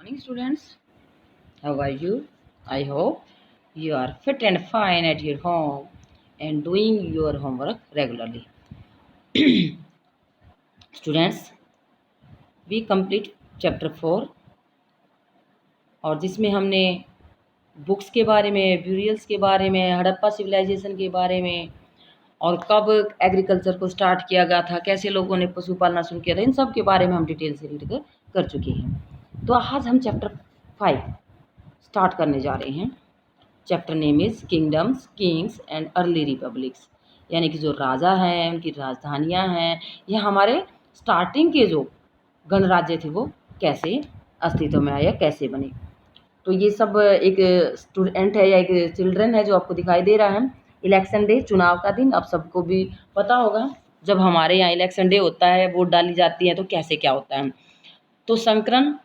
Morning, students. How are you? I hope you are fit and fine at your home and doing your homework regularly. Students, we complete chapter 4 और जिसमें हमने books के बारे में, burials के बारे में, हड़प्पा सिविलाइजेशन के बारे में और कब एग्रीकल्चर को स्टार्ट किया गया था, कैसे लोगों ने पशु पालना शुरू किया था, इन सब के बारे में हम डिटेल से रीड कर चुके हैं। तो आज हम चैप्टर 5 स्टार्ट करने जा रहे हैं। Chapter name is kingdoms, Kings and early republics, यानी कि जो राजा हैं, उनकी राजधानियां हैं, या हमारे स्टार्टिंग के जो गणराज्य थे वो कैसे अस्तित्व में आया, कैसे बने। तो ये सब एक स्टूडेंट है या एक चिल्ड्रन है जो आपको दिखाई दे रहा है। इलेक्शन डे, चुनाव का दिन, आप सबको भी पता होगा जब हमारे यहाँ इलेक्शन डे होता है, वोट डाली जाती है तो कैसे क्या होता है। तो Shankaran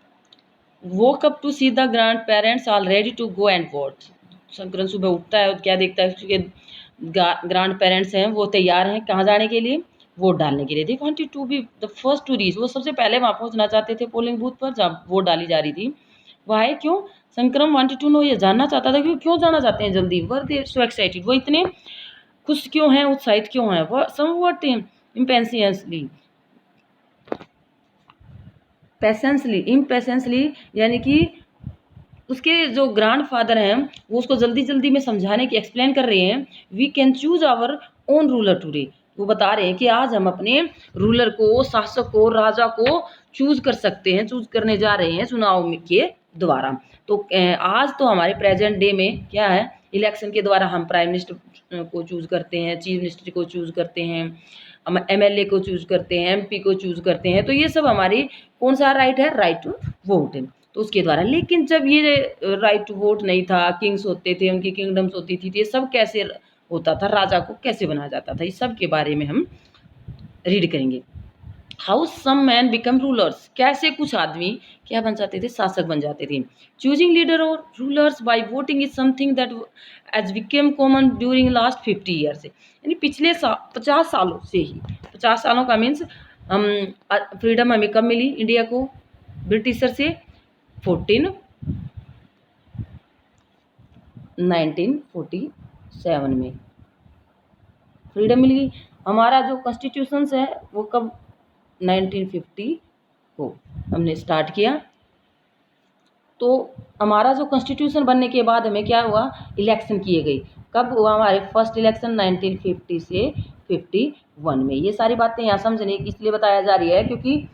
woke up to see the grandparents all ready to go and vote। Shankaran सुबह उठता है और क्या देखता है, उसके ग्रैंड पेरेंट्स हैं वो तैयार हैं कहाँ जाने के लिए, वोट डालने के लिए। They wanted to be the first to reach, वो सबसे पहले वहाँ पहुँचना चाहते थे पोलिंग बूथ पर जब वोट डाली जा रही थी। वाई, क्यों? शंकरम वांटेड टू नो, ये जानना चाहता था कि क्यों जाना चाहते हैं जल्दी। वर दे सो एक्साइटेड, वो इतने खुश क्यों हैं, उत्साहित क्यों हैं। वो समवट इम्पेशंसली, इम्पेशेंसली, यानी कि उसके जो ग्रैंडफादर हैं वो उसको जल्दी जल्दी में समझाने की एक्सप्लेन कर रहे हैं। We can choose our own ruler today, वो बता रहे हैं कि आज हम अपने रूलर को, शासक को, राजा को चूज कर सकते हैं, चूज करने जा रहे हैं चुनाव के द्वारा। तो आज तो हमारे प्रेजेंट डे में क्या है, इलेक्शन के द्वारा हम प्राइम मिनिस्टर को चूज करते हैं, चीफ मिनिस्टर को चूज करते हैं, एमएलए को चूज करते हैं, एमपी को चूज करते हैं। तो ये सब हमारी कौन सा राइट है, राइट टू वोट है, तो उसके द्वारा। लेकिन जब ये राइट टू वोट नहीं था, किंग्स होते थे, उनकी किंगडम्स होती थी, तो ये सब कैसे होता था, राजा को कैसे बनाया जाता था, इस सब के बारे में हम रीड करेंगे। How some man become rulers, कैसे कुछ आदमी क्या बन जाते थे, शासक बन जाते थे। चूजिंग लीडर और rulers by voting is something that has became common during last 50 years, यानी पिछले 50 सालों से ही, 50 सालों का मीन्स हम फ्रीडम हमें कब मिली इंडिया को ब्रिटिशर से, 1947 में फ्रीडम मिल गई। हमारा जो कॉन्स्टिट्यूशन है वो कब, 1950 को हमने स्टार्ट किया। तो हमारा जो कॉन्स्टिट्यूशन बनने के बाद हमें क्या हुआ, इलेक्शन किए गए। कब हुआ हमारे फर्स्ट इलेक्शन, 1950 से 51 में। ये सारी बातें यहाँ समझने की इसलिए बताया जा रही है क्योंकि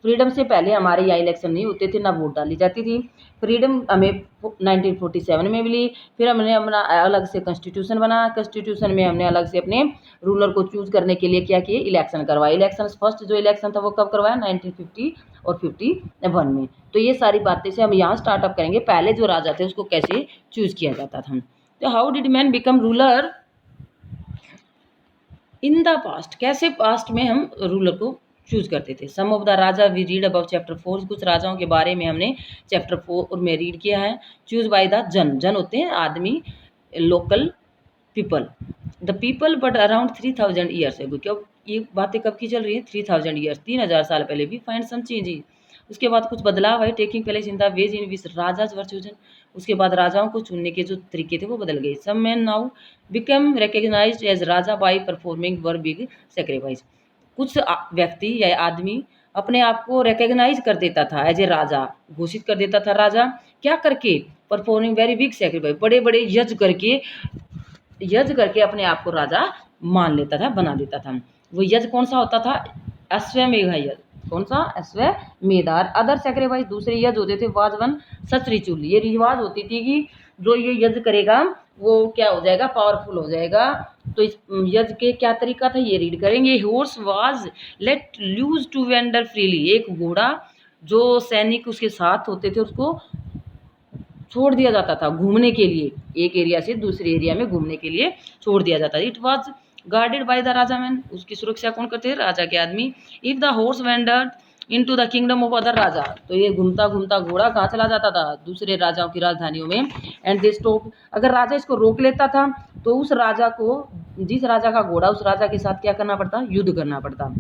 फ्रीडम से पहले हमारे यहाँ इलेक्शन नहीं होते थे, ना वोट डाली जाती थी। फ्रीडम हमें 1947 में मिली, फिर हमने अपना अलग से कॉन्स्टिट्यूशन बना, कॉन्स्टिट्यूशन में हमने अलग से अपने रूलर को चूज करने के लिए क्या किए, इलेक्शन करवाए। इलेक्शन फर्स्ट जो इलेक्शन था वो कब करवाया, 1950 और 51 में। तो ये सारी बातें से हम यहाँ स्टार्टअप करेंगे, पहले जो राजा थे उसको कैसे चूज किया जाता था। तो how did man become ruler in the past, कैसे पास्ट में हम रूलर को चूज करते थे। Some of the raja we read about chapter 4, कुछ राजाओं के बारे में हमने चैप्टर 4 में रीड किया है। चूज बाय द जन, जन होते हैं आदमी, local people, the people, but around 3000 years ago. क्या ये बातें कब की चल रही है, 3000 ईयर्स, 3000 साल पहले। भी फाइंड सम चेंजेस, उसके बाद कुछ बदलाव है, taking place in the ways in which rajas were chosen, उसके बाद राजाओं को चुनने के जो तरीके थे वो बदल गए। Some man now become recognised as raja by performing very big sacrifice, कुछ व्यक्ति या आदमी अपने आप को रिकग्नाइज कर देता था, एज ए राजा घोषित कर देता था राजा, क्या करके, परफॉर्मिंग वेरी बिग सेक्रीफाइस, बड़े बड़े यज्ञ करके अपने आप को राजा मान लेता था, बना देता था। वो यज्ञ कौन सा होता था, अश्वमेध यज्ञ, कौन सा, अश्वमेधार। अदर सेक्रीफाइस, दूसरे यज्ञ होते थे, वाजवन सच रिचुअल, ये रिवाज होती थी कि जो ये यज्ञ करेगा वो क्या हो जाएगा, पावरफुल हो जाएगा। तो इस यज्ञ के क्या तरीका था ये रीड करेंगे। Horse was let loose to wander freely, एक घोड़ा जो सैनिक उसके साथ होते थे उसको छोड़ दिया जाता था घूमने के लिए, एक एरिया से दूसरे एरिया में घूमने के लिए छोड़ दिया जाता था। It was guarded by the raja man, उसकी सुरक्षा कौन करते थे, राजा के आदमी। If the horse wandered into the kingdom of other raja, तो ये घूमता घूमता घोड़ा कहाँ चला जाता था, दूसरे राजाओं की राजधानियों में। एंड दे स्टॉप, अगर राजा इसको रोक लेता था तो उस राजा को, जिस राजा का घोड़ा, उस राजा के साथ क्या करना पड़ता, युद्ध करना पड़ता।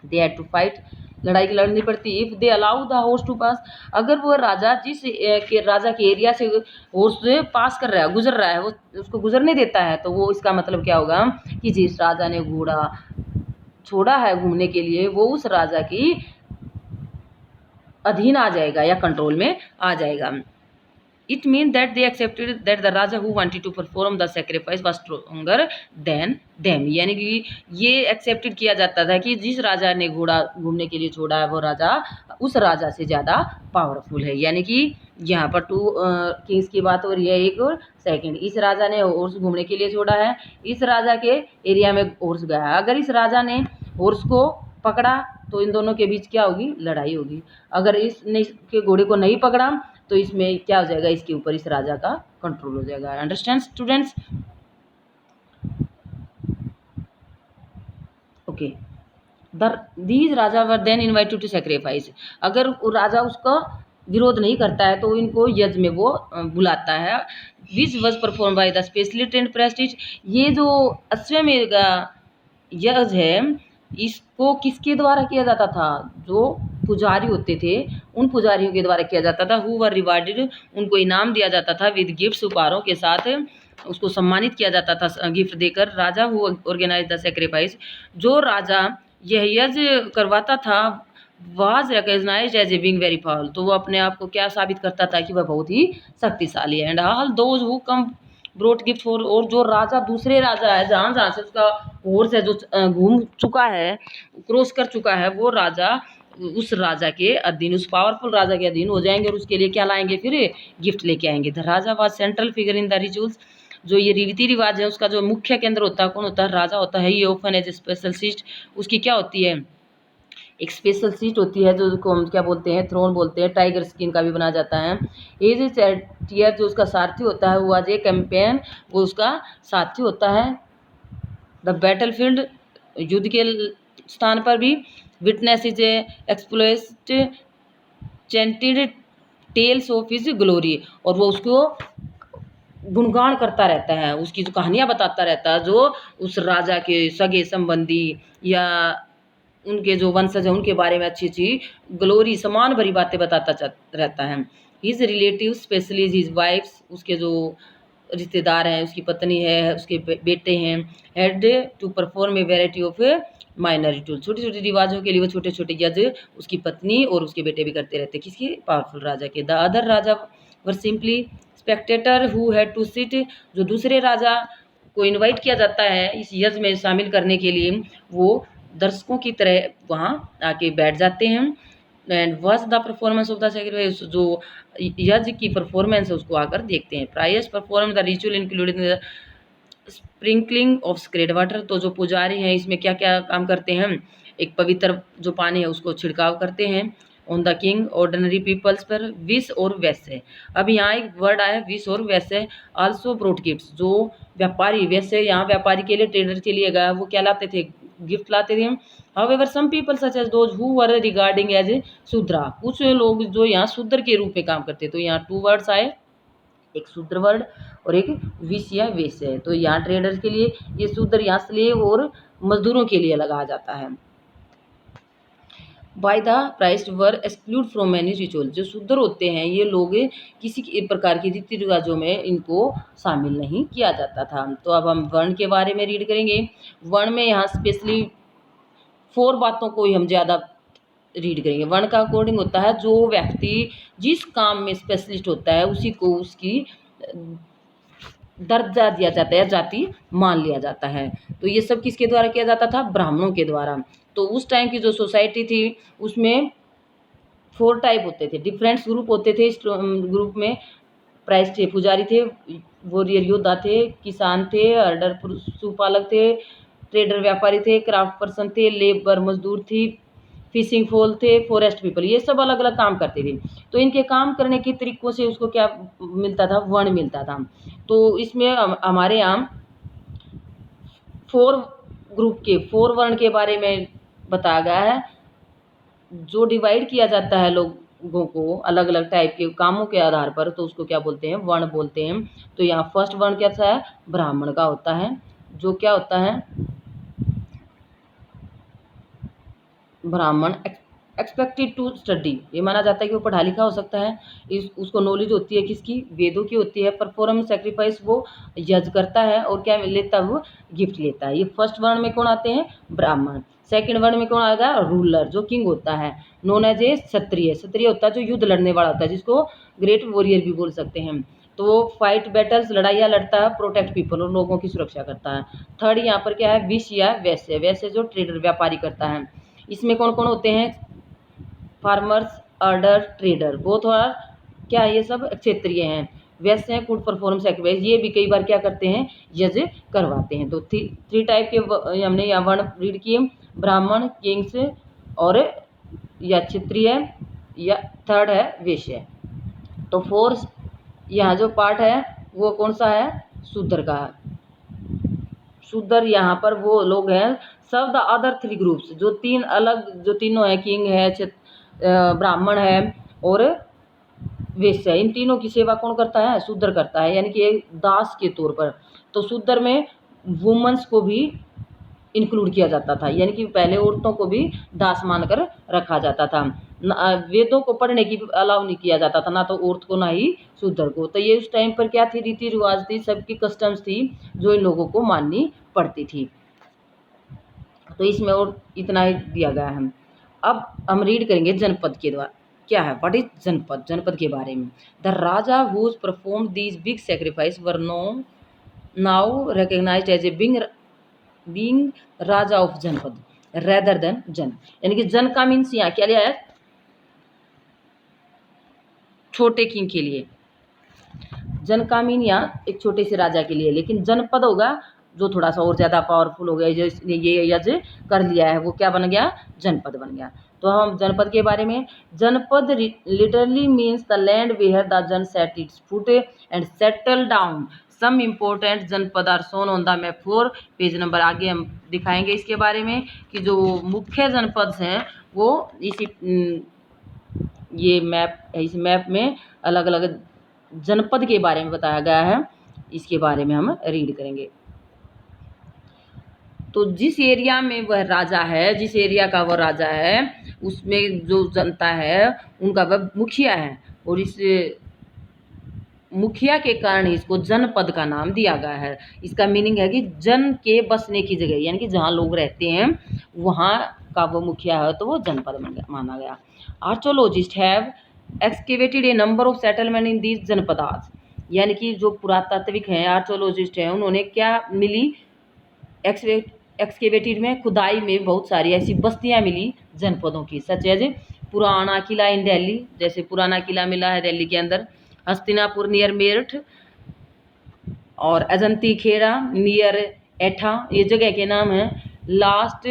दे हैड टू फाइट लड़ाई लड़नी पड़ती। If they allow the horse to pass, अगर वो राजा जिस के राजा के एरिया से हॉर्स पास कर रहा है, गुजर रहा है, वो उसको गुजरने देता है, तो वो इसका मतलब क्या होगा कि जिस राजा ने घोड़ा छोड़ा है घूमने के लिए वो उस राजा की अधीन आ जाएगा या कंट्रोल में आ जाएगा। It means that they accepted that the Raja who wanted to perform the sacrifice was stronger than them, यानी कि ये एक्सेप्टेड किया जाता था कि जिस राजा ने घोड़ा घूमने के लिए छोड़ा है वो राजा उस राजा से ज़्यादा पावरफुल है। यानी कि यहाँ पर 2 किंग्स की बात हो रही है, एक और सेकंड। इस राजा ने हॉर्स घूमने के लिए छोड़ा है, इस राजा के एरिया में हॉर्स गया है। अगर इस राजा ने हॉर्स को पकड़ा तो इन दोनों के बीच क्या होगी, लड़ाई होगी। अगर इसने इसके घोड़े को नहीं पकड़ा तो इसमें क्या हो जाएगा, इसके ऊपर इस राजा का कंट्रोल हो जाएगा। Understand students? Okay, these raja were then invited to sacrifice, अगर राजा उसका विरोध नहीं करता है तो इनको यज्ञ में वो बुलाता है। Which was perform by the specially trend prestige, ये जो अश्वमेध यज्ञ है इसको किसके द्वारा किया जाता था, जो पुजारी होते थे उन पुजारियों के द्वारा किया जाता था। हु वर रिवार्डेड, उनको इनाम दिया जाता था विद गिफ्ट्स, उपहारों के साथ उसको सम्मानित किया जाता था गिफ्ट देकर। Raja who organise the sacrifice, जो राजा यह यज्ञ करवाता था was recognised as a being very powerful, तो वो अपने आप को क्या साबित करता था कि वह बहुत ही शक्तिशाली है। And all those who come brought gift for, और जो राजा दूसरे राजा है जहाँ जहाँ से उसका हॉर्स है जो घूम चुका है क्रॉस कर चुका है, वो राजा उस राजा के अधीन, उस पावरफुल राजा के अधीन हो जाएंगे और उसके लिए क्या लाएंगे, फिर गिफ्ट लेके आएंगे। The Raja was central figure in the rituals, जो ये रीति रिवाज है उसका जो मुख्य केंद्र होता है कौन होता है, राजा होता है। ये ओपन एज स्पेशल सीट, उसकी क्या होती है, एक स्पेशल सीट होती है जो हम क्या बोलते हैं, थ्रोन बोलते हैं। टाइगर स्किन का भी बनाया जाता है। एज ए चैटियर, जो उसका सारथी होता है, वो आज ए कैंपेन, वो उसका सारथी होता है। द बैटलफील्ड, युद्ध के स्थान पर भी। Witness is a exploits chanted tales of his glory, और वो उसको गुणगान करता रहता है, उसकी जो कहानियाँ बताता रहता है, जो उस राजा के सगे संबंधी या उनके जो वंशज हैं उनके बारे में अच्छी अच्छी ग्लोरी समान भरी बातें बताता रहता है। His relative specially his wives, उसके जो रिश्तेदार हैं, उसकी पत्नी है, उसके बेटे हैं। Had to perform a variety of minor ritual, छोटे छोटे रिवाजों के लिए वो छोटे छोटे यज्ञ उसकी पत्नी और उसके बेटे भी करते रहते, किसके, पावरफुल राजा के। The other raja were simply spectator who had to sit, जो दूसरे राजा को इनवाइट किया जाता है इस यज्ञ में शामिल करने के लिए, वो दर्शकों की तरह वहाँ आके बैठ जाते हैं। And watch the performance of the sacrifice, जो यज्ञ की परफॉर्मेंस है उसको आकर देखते हैं। Priests perform the ritual including sprinkling of sacred water, तो जो पुजारी हैं इसमें क्या क्या काम करते हैं, एक पवित्र जो पानी है उसको छिड़काव करते हैं on the king ordinary peoples पर। विश और वैसे, अब यहाँ एक वर्ड आया विश और वैसे। आल्सो ब्रोट गिफ्ट्स, जो व्यापारी, वैसे यहाँ व्यापारी के लिए, ट्रेडर के लिए गया, वो क्या लाते थे, गिफ्ट लाते थे। However some people such as those who were regarding as shudra, कुछ लोग जो यहाँ शूद्र के रूप में काम करते, तो यहाँ 2 वर्ड्स आए, एक शूद्र वर्ड और एक विश या वेश्य है। तो यहाँ ट्रेडर्स के लिए ये शूद्र यहाँ स्लेव और मजदूरों के लिए लगाया जाता है। By the priced were exclude from many ritual, जो शूद्र होते हैं ये लोग किसी प्रकार की रीति रिवाजों में इनको शामिल नहीं किया जाता था। तो अब हम वर्ण के बारे में रीड करेंगे। वर्ण में यहाँ स्पेशली 4 बातों को ही हम ज़्यादा रीड करेंगे। वर्ण का अकॉर्डिंग होता है जो व्यक्ति जिस काम में स्पेशलिस्ट होता है उसी को उसकी दर्जा दिया जाता है, जाति मान लिया जाता है। तो ये सब किसके द्वारा किया जाता था, ब्राह्मणों के द्वारा। तो उस टाइम की जो सोसाइटी थी उसमें 4 टाइप होते थे, डिफरेंट ग्रुप होते थे। इस ग्रुप में प्राइस थे, पुजारी थे, वॉरियर योद्धा थे, किसान थे, हर्डर पशुपालक थे, ट्रेडर व्यापारी थे, क्राफ्ट पर्सन थे, लेबर मजदूर थी, फिशिंग फोल थे, फॉरेस्ट पीपल, ये सब अलग अलग काम करते थे। तो इनके काम करने के तरीकों से उसको क्या मिलता था, वर्ण मिलता था। तो इसमें हमारे यहाँ 4 ग्रुप के 4 वर्ण के बारे में बताया गया है, जो डिवाइड किया जाता है लोगों को अलग अलग टाइप के कामों के आधार पर, तो उसको क्या बोलते हैं, वर्ण बोलते हैं। तो यहाँ फर्स्ट वर्ण कैसा है, ब्राह्मण का होता है, जो क्या होता है, ब्राह्मण एक्सपेक्टेड टू स्टडी, ये माना जाता है कि वो पढ़ा लिखा हो सकता है, उसको नॉलेज होती है किसकी, वेदों की होती है। परफॉर्म सेक्रीफाइस, वो यज्ञ करता है और क्या लेता है, वो गिफ्ट लेता है। ये फर्स्ट वर्ण में कौन आते हैं, ब्राह्मण। सेकंड वर्ण में कौन आएगा, रूलर, जो किंग होता है। नोन एज ए क्षत्रिय, क्षत्रिय होता है जो युद्ध लड़ने वाला होता है, जिसको ग्रेट वॉरियर भी बोल सकते हैं। तो वो फाइट बैटल्स, लड़ाइयाँ लड़ता है, प्रोटेक्ट पीपल, और लोगों की सुरक्षा करता है। थर्ड यहाँ पर क्या है, विश या वैश्य, वैश्य जो ट्रेडर, व्यापारी करता है। इसमें कौन कौन होते हैं, फार्मर्स, अर्डर, ट्रेडर, बोथ और क्या है, ये सब क्षेत्रीय हैं। वैसे हैं कुड परफॉर्म सेक्रीफाइस, ये भी कई बार क्या करते हैं, यज्ञ करवाते हैं। तो थ्री टाइप के हमने यहाँ वर्ण रीड किए, ब्राह्मण, किंग्स, और या क्षत्रिय, या थर्ड है वैश्य। तो फोर्थ यहाँ जो पार्ट है वो कौन सा है, शूद्र का है। शूद्र यहाँ पर वो लोग हैं, सब द अदर थ्री ग्रुप्स, जो तीन अलग, जो तीनों है, किंग है, ब्राह्मण है और वैश्य, इन तीनों की सेवा कौन करता है, शूद्र करता है, यानी कि एक दास के तौर पर। तो शूद्र में वुमेन्स को भी इंक्लूड किया जाता था, यानी कि पहले औरतों को भी दास मानकर रखा जाता था। वेदों को पढ़ने की अलाउ नहीं किया जाता था, ना तो औरत को ना ही शूद्र को। तो ये उस टाइम पर क्या थी, रीति रिवाज थी, सबकी कस्टम्स थी जो इन लोगों को माननी पड़ती थी। तो इसमें और इतना ही दिया गया है। अब हम रीड करेंगे जनपद के द्वारा, क्या है, व्हाट इज जनपद, जनपद के बारे में। The raja whose perform these big sacrifice were now recognised as a being raja of janapada rather than jana, यानी कि जन का मीन्स यहाँ क्या लिया है, छोटे किंग के लिए। जन का मीन यहाँ एक छोटे से राजा के लिए, लेकिन जनपद होगा जो थोड़ा सा और ज़्यादा पावरफुल हो गया, जो इसने ये यज्ञ कर लिया है, वो क्या बन गया, जनपद बन गया। तो हम जनपद के बारे में, janapada literally means the land where the jana set its foot and settle down. Some important janapada are shown on the map 4 page number, आगे हम दिखाएंगे इसके बारे में कि जो मुख्य जनपद हैं वो इसी ये मैप है, इस मैप में अलग अलग जनपद के बारे में बताया गया है, इसके बारे में हम रीड करेंगे। तो जिस एरिया में वह राजा है, जिस एरिया का वह राजा है, उसमें जो जनता है उनका वह मुखिया है, और इस मुखिया के कारण इसको जनपद का नाम दिया गया है। इसका मीनिंग है कि जन के बसने की जगह, यानी कि जहाँ लोग रहते हैं वहाँ का वो मुखिया है, तो वो जनपद माना गया। Archaeologist have excavated a number of settlement in these janapadas, यानी कि जो पुरातात्विक हैं, आर्चोलॉजिस्ट हैं, उन्होंने क्या मिली, एक्सकेवेटेड में खुदाई में बहुत सारी ऐसी बस्तियां मिली जनपदों की, सच एज पुराना किला इन दिल्ली, जैसे पुराना किला मिला है दिल्ली के अंदर, हस्तिनापुर नियर मेरठ, और अजंती खेड़ा नियर एठा, ये जगह के नाम हैं। लास्ट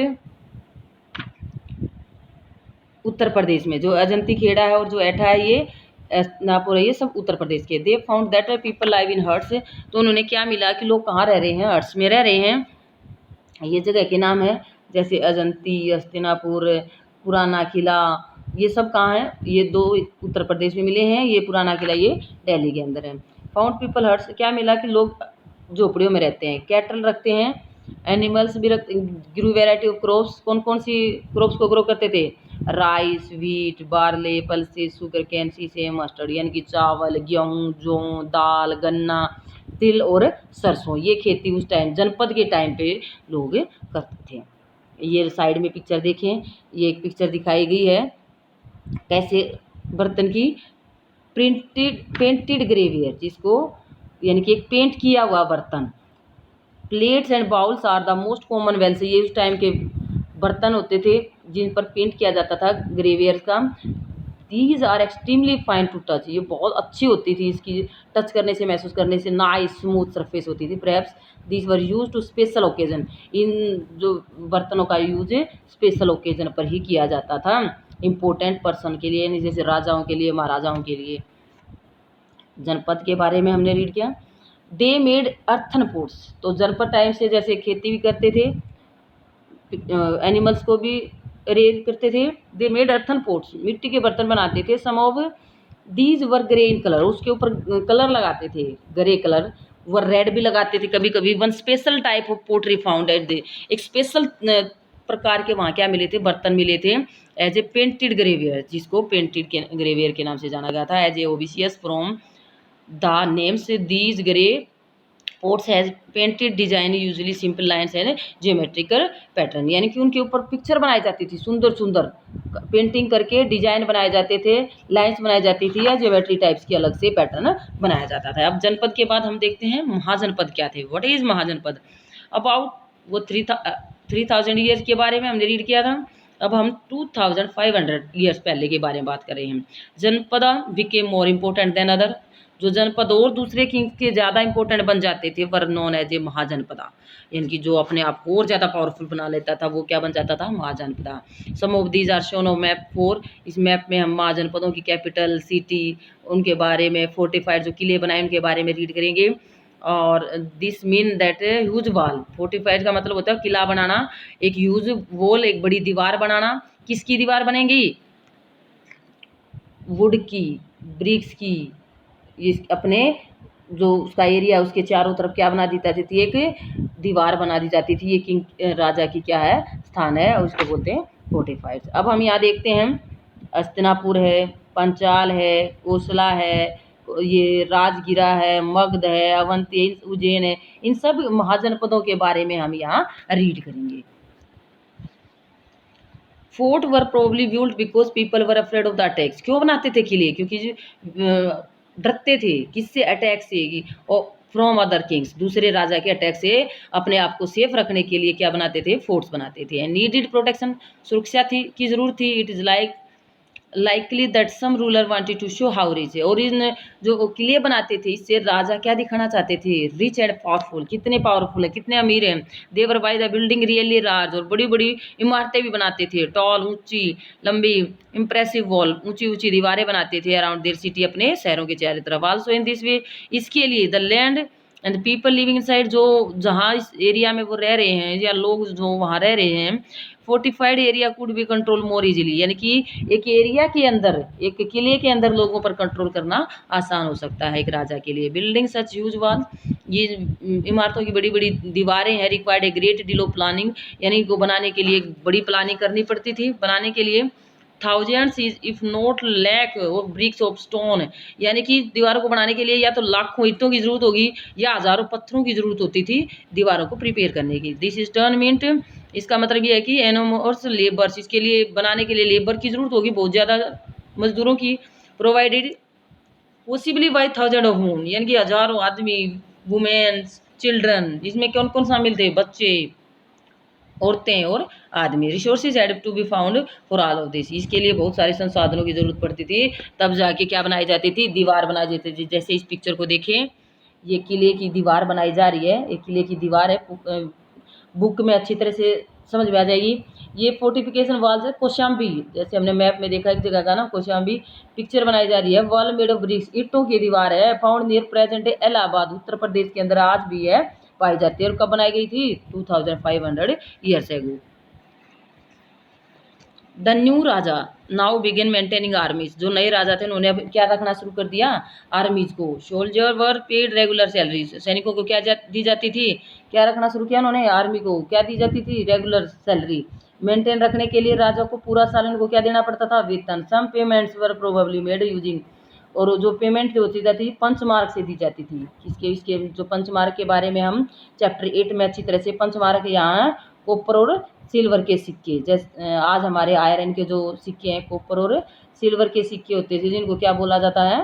उत्तर प्रदेश में जो अजंती खेड़ा है और जो एठा है, ये नापुर है, ये सब उत्तर प्रदेश के। They found that people live in huts, तो उन्होंने क्या मिला कि लोग कहाँ रह रहे हैं, हट्स में रह रहे हैं। ये जगह के नाम है जैसे अजंती, हस्तिनापुर, पुराना किला, ये सब कहाँ है, ये दो उत्तर प्रदेश में मिले हैं, ये पुराना किला ये दिल्ली के अंदर है। फाउंड पीपल हट्स, क्या मिला कि लोग झोपड़ियों में रहते हैं, कैटल रखते हैं, एनिमल्स भी रखते, ग्रू वेराइटी ऑफ क्रॉप्स, कौन कौन सी क्रॉप्स को ग्रो करते थे, rice, wheat, barley, pulses, sugar cane, सीसे, मस्टर्ड, यानी कि चावल, गेहूँ, जौ, दाल, गन्ना, तिल और सरसों, ये खेती उस टाइम जनपद के टाइम पे लोग करते थे। ये साइड में पिक्चर देखें, ये एक पिक्चर दिखाई गई है कैसे बर्तन की, पेंटेड ग्रेवियर, जिसको यानी कि एक पेंट किया हुआ बर्तन। Plates and bowls are the most common vessels, ये उस टाइम के बर्तन होते थे जिन पर पेंट किया जाता था ग्रेवियर का। These are extremely fine to touch, ये बहुत अच्छी होती थी, इसकी टच करने से, महसूस करने से नाइस स्मूथ सरफेस होती थी। Perhaps this were use to special occasion, इन जो बर्तनों का यूज स्पेशल ओकेजन पर ही किया जाता था, इम्पोर्टेंट पर्सन के लिए, जैसे राजाओं के लिए, महाराजाओं के लिए। जनपद के बारे में हमने रीड किया। दे मेड अर्थन पोट्स, तो जनपद टाइम से जैसे खेती भी करते थे, एनिमल्स को भी रेज करते थे। दे मेड अर्थन पोट्स, मिट्टी के बर्तन बनाते थे। Some of these were grey in colour, उसके ऊपर कलर लगाते थे, ग्रे कलर, वर रेड भी लगाते थे कभी कभी। One special type of pottery found at they, एक स्पेशल प्रकार के वहाँ क्या मिले थे, बर्तन मिले थे एज ए पेंटेड ग्रेवियर, जिसको पेंटेड के ग्रेवियर के नाम से जाना गया था। As a obvious from the names these grey pots has painted design usually simple lines and geometrical pattern, यानी कि उनके ऊपर पिक्चर बनाई जाती थी, सुंदर सुंदर पेंटिंग करके डिजाइन बनाए जाते थे, लाइन्स बनाई जाती थी, या ज्योमेट्री टाइप्स की अलग से पैटर्न बनाया जाता था। अब जनपद के बाद हम देखते हैं महाजनपद क्या थे। What is महाजनपद? अबाउट वो 3000 ईयर्स के बारे में हमने रीड किया था। अब हम 2500 ईयर्स पहले के बारे में बात कर रहे हैं। Janapada became more important than other, जो जनपद और दूसरे किंग्स के ज़्यादा इंपॉर्टेंट बन जाते थे, were known as a Mahajanapada, यानी कि जो अपने आप को और ज़्यादा पावरफुल बना लेता था वो क्या बन जाता था, mahajanapada. Some of these are shown of map 4, इस मैप में हम महाजनपदों की कैपिटल, सिटी, उनके बारे में, फोर्टिफाइड जो किले बनाए उनके बारे में रीड करेंगे। और this mean that huge wall, fortified का मतलब होता है किला बनाना, एक ह्यूज वॉल, एक बड़ी दीवार बनाना। किसकी दीवार बनेगी? वुड की, ब्रिक्स की, इस अपने जो उसका एरिया उसके चारों तरफ क्या बना दी जाती थी, एक दीवार बना दी जाती थी। ये किंग राजा की क्या है, स्थान है, और उसको बोलते हैं फोर्टिफाइड। अब हम यहाँ देखते हैं हस्तिनापुर है, पंचाल है, कोसला है, ये राजगिरा है, मगध है, अवंती, उज्जैन है, इन सब महाजनपदों के बारे में हम यहाँ रीड करेंगे। Fort were probably built because people were afraid of the attacks, क्यों बनाते थे किले? क्योंकि डरते थे किससे, अटैक से, और फ्रॉम अदर किंग्स, दूसरे राजा के अटैक से अपने आप को सेफ रखने के लिए क्या बनाते थे, फोर्ट्स बनाते थे। एंड नीडेड प्रोटेक्शन, सुरक्षा थी की जरूरत थी। It is likely that some ruler wanted to show how rich है, और इन जो किले बनाते थे इससे राजा क्या दिखाना चाहते थे, रिच एंड पावरफुल, कितने पावरफुल है, कितने अमीर हैं। They were by the building really large, और बड़ी बड़ी इमारतें भी बनाते थे, टॉल, ऊंची लंबी, इंप्रेसिव वॉल, ऊंची ऊंची दीवारें बनाते थे अराउंड देयर सिटी, अपने शहरों के चारों तरफ। आल्सो इन दिस वे, इसके लिए the land and people living inside, जो जहाँ इस एरिया में वो रह रहे हैं या लोग जो वहाँ रह रहे हैं, fortified area could be control more easily, यानी कि एक एरिया के अंदर, एक किले के अंदर लोगों पर कंट्रोल करना आसान हो सकता है एक राजा के लिए। बिल्डिंग सच ह्यूज वॉल, ये इमारतों की बड़ी बड़ी दीवारें हैं। Required a great deal of planning, यानी को बनाने के लिए बड़ी प्लानिंग करनी पड़ती थी बनाने के लिए। Thousands if not lakh of bricks of stone, यानी कि दीवारों को बनाने के लिए या तो लाखों ईंटों की जरूरत होगी या हजारों पत्थरों की जरूरत होती थी दीवारों को प्रिपेयर करने की। दिस इज टर्न मीन्ट, इसका मतलब ये है कि एनोमोर्स लेबर्स, इसके लिए बनाने के लिए लेबर की जरूरत होगी, बहुत ज़्यादा मजदूरों की। Provided possibly by thousand of वून, यानी कि हजारों आदमी, वुमेन्स, चिल्ड्रन, जिसमें कौन कौन शामिल थे, बच्चे, औरतें और आदमी। Resources had to be found for all of this, इसके लिए बहुत सारे संसाधनों की जरूरत पड़ती थी, तब जाके क्या बनाई जाती थी, दीवार बनाई जाती थी। जैसे इस पिक्चर को देखें, ये किले की दीवार बनाई जा रही है, एक किले की दीवार है, बुक में अच्छी तरह से समझ में आ जाएगी। ये फोर्टिफिकेशन वॉल्स है, कौशाम्बी, जैसे हमने मैप में देखा एक जगह का ना, कौशाम्बी पिक्चर बनाई जा रही है। वॉल मेड ऑफ ब्रिक्स, ईंटों की दीवार है, found near present Allahabad, Uttar Pradesh के अंदर आज भी है, पाई जाती है। और कब बनाई गई थी, 2500 years ago. The new Raja now begin maintaining आर्मीज, जो नए राजा थे उन्होंने अब क्या रखना शुरू कर दिया, आर्मीज को। सोल्जर वर पेड रेगुलर सैलरीज, सैनिकों को क्या दी जाती थी, क्या रखना शुरू किया उन्होंने, आर्मी को क्या दी जाती थी, रेगुलर सैलरी। मेंटेन रखने के लिए राजा को पूरा साल उनको क्या देना पड़ता था, वेतन। सम पेमेंट्स वर प्रोबेबली मेड यूजिंग, और जो पेमेंट होती जाती थी पंचमार्क से दी जाती थी। किसके, इसके जो पंचमार्क के बारे में हम चैप्टर 8 में अच्छी तरह से, पंचमार्क यहाँ कॉपर और सिल्वर के सिक्के, जैसे आज हमारे आयरन के जो सिक्के हैं कॉपर और सिल्वर के सिक्के होते थे, जिनको क्या बोला जाता है,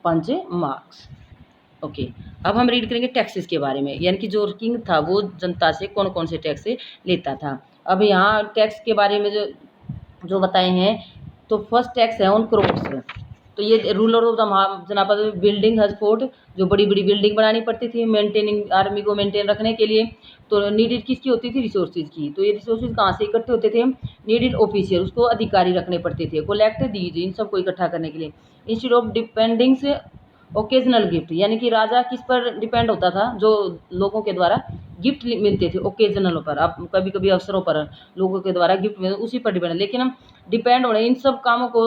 पंच मार्क्स। ओके, अब हम रीड करेंगे टैक्सेस के बारे में, यानी कि जो किंग था वो जनता से कौन कौन से टैक्स लेता था। अब यहाँ टैक्स के बारे में जो बताए हैं, तो फर्स्ट टैक्स है ऑन क्रॉप्स। तो ये रूलर ऑफ द जनापद बिल्डिंग हज फोर्ट, जो बड़ी बड़ी बिल्डिंग बनानी पड़ती थी मेंटेनिंग, आर्मी को मेंटेन रखने के लिए। तो नीडेड किसकी होती थी, रिसोर्सेज की। तो ये रिसोर्सेज कहाँ से इकट्ठे होते थे, नीडेड ऑफिशियल, उसको अधिकारी रखने पड़ते थे। कलेक्ट दीज, इन सबको इकट्ठा करने के लिए। इंस्टेड ऑफ डिपेंडिंग्स ओकेजनल गिफ्ट, यानी कि राजा किस पर डिपेंड होता था, जो लोगों के द्वारा गिफ्ट मिलते थे ओकेजनल पर, अब कभी कभी अवसरों पर लोगों के द्वारा गिफ्ट मिलते, उसी पर डिपेंड। लेकिन हम डिपेंड होने, इन सब कामों को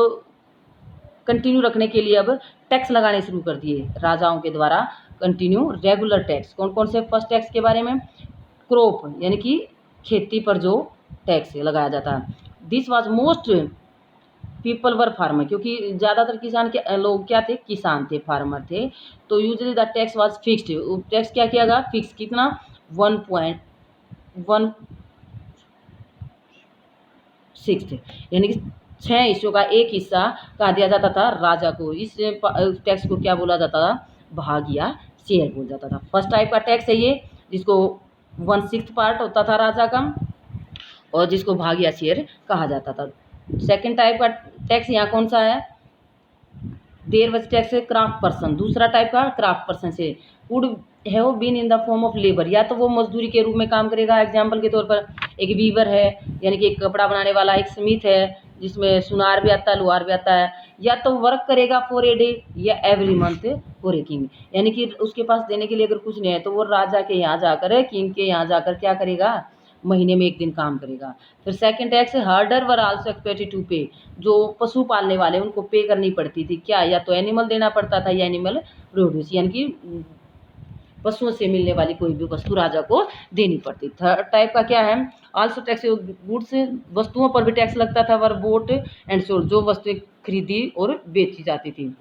कंटिन्यू रखने के लिए अब टैक्स लगाने शुरू कर दिए राजाओं के द्वारा, कंटिन्यू रेगुलर टैक्स। कौन कौन से, फर्स्ट टैक्स के बारे में, क्रॉप, यानी कि खेती पर जो टैक्स लगाया जाता है। This was most people were farmer, क्योंकि ज़्यादातर किसान के लोग क्या थे, किसान थे, फार्मर थे। तो usually the tax was fixed, tax क्या किया गया, फिक्स, कितना, 1.16, यानी कि 6 हिस्सों का एक हिस्सा कहा दिया जाता था राजा को। इस टैक्स को क्या बोला जाता था, भाग या शेयर बोला जाता था। फर्स्ट टाइप का टैक्स है ये, जिसको 1/6 पार्ट होता था राजा का, और जिसको भाग या शेयर कहा जाता था। सेकंड टाइप का टैक्स यहाँ कौन सा है, देयर वाज टैक्स है क्राफ्ट पर्सन। दूसरा टाइप का क्राफ्ट पर्सन से would have been in the form of labour, या तो वो मजदूरी के रूप में काम करेगा। एग्जाम्पल के तौर पर एक वीवर है, यानी कि एक कपड़ा बनाने वाला, एक स्मिथ है जिसमें सुनार भी आता है, लोहार भी आता है, या तो वर्क करेगा फॉर ए डे या every month for a king, यानी कि उसके पास देने के लिए अगर कुछ नहीं है तो वो राजा के यहाँ जाकर, किंग के यहाँ जाकर क्या करेगा, महीने में एक दिन काम करेगा। फिर सेकंड टैक्स है herder were also expected to pay, जो पशु पालने वाले उनको पे करनी पड़ती थी क्या, या तो एनिमल देना पड़ता था या एनिमल प्रोड्यूस, यानी कि पशुओं से मिलने वाली कोई भी वस्तु राजा को देनी पड़ती। थर्ड टाइप का क्या है, आल्सो टैक्स गुड्स, वस्तुओं पर भी टैक्स लगता था, वर बोट एंड सोल्ड, जो वस्तुएं खरीदी और बेची जाती थी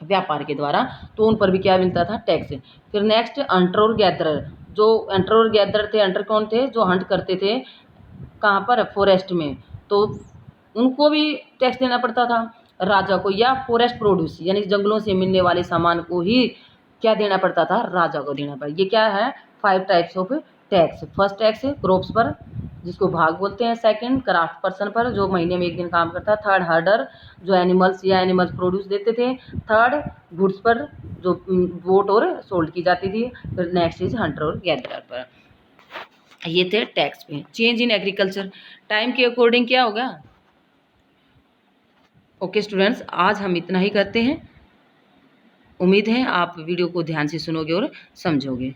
व्यापार के द्वारा, तो उन पर भी क्या मिलता था, टैक्स। फिर नेक्स्ट अंटर और गैदरर, जो अंटर और गैदरर थे, अंटर कौन थे, जो हंट करते थे कहाँ पर, फॉरेस्ट में, तो उनको भी टैक्स देना पड़ता था राजा को। या फॉरेस्ट प्रोड्यूस, यानी जंगलों से मिलने वाले सामान को ही क्या देना पड़ता था, राजा को देना पड़ा। ये क्या है, 5 types of tax. First tax है क्रॉप्स पर, जिसको भाग बोलते हैं। सेकंड क्राफ्ट पर्सन पर, जो महीने में एक दिन काम करता है। थर्ड हर्डर, जो एनिमल्स या एनिमल्स प्रोड्यूस देते थे। थर्ड गुड्स पर, जो वोट और सोल्ड की जाती थी। फिर नेक्स्ट इज हंटर और गैदरर पर। ये थे टैक्स पे। चेंज इन एग्रीकल्चर, टाइम के अकॉर्डिंग क्या होगा। ओके स्टूडेंट्स, आज हम इतना ही करते हैं। उम्मीद है आप वीडियो को ध्यान से सुनोगे और समझोगे।